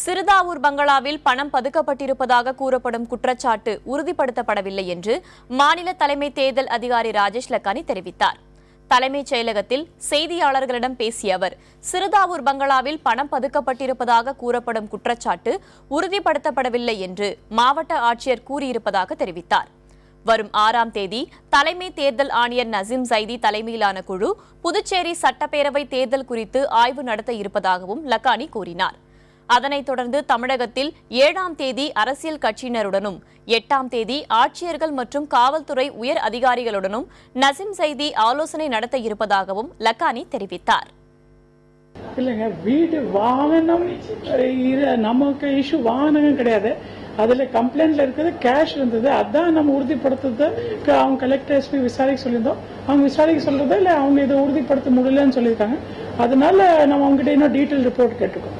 சிறுதாவூர் பங்களாவில் பணம் பதுக்கப்பட்டிருப்பதாக கூறப்படும் குற்றச்சாட்டு உறுதிப்படுத்தப்படவில்லை என்று மாநில தலைமை தேர்தல் அதிகாரி ராஜேஷ் லக்கானி தெரிவித்தார். தலைமைச் செயலகத்தில் செய்தியாளர்களிடம் பேசிய அவர், சிறுதாவூர் பங்களாவில் பணம் பதுக்கப்பட்டிருப்பதாக கூறப்படும் குற்றச்சாட்டு உறுதிப்படுத்தப்படவில்லை என்று மாவட்ட ஆட்சியர் கூறியிருப்பதாக தெரிவித்தார். வரும் 6ஆம் தேதி தலைமை தேர்தல் ஆணையர் நசீம் சைதி தலைமையிலான குழு புதுச்சேரி சட்டப்பேரவை தேர்தல் குறித்து ஆய்வு நடத்த இருப்பதாகவும் லக்கானி கூறினார். அதனைத் தொடர்ந்து தமிழகத்தில் 7ஆம் தேதி அரசியல் கட்சியினருடனும் 8ஆம் தேதி ஆட்சியர்கள் மற்றும் காவல்துறை உயர் அதிகாரிகளுடனும் நசீம் சைதி ஆலோசனை நடத்த இருப்பதாகவும் லக்கானி தெரிவித்தார். இல்லைங்க, வீடு வாகனம் நமக்கு இஷ்யூ வாகனம் கிடையாது. அதுல கம்ப்ளைண்ட்ல இருக்கிறது கேஷ் இருந்தது. அதான் நம்ம உறுதிப்படுத்துறது. அவங்க கலெக்டர் எஸ்பி விசாரிக்க சொல்லியிருந்தோம். அவங்க விசாரிக்க சொல்றதா இல்ல அவங்க இதை உறுதிப்படுத்த முடியலன்னு சொல்லியிருக்காங்க. அதனால நம்ம அவங்ககிட்ட இன்னும் டீட்டெயில் ரிப்போர்ட் கேட்டுக்கோம்.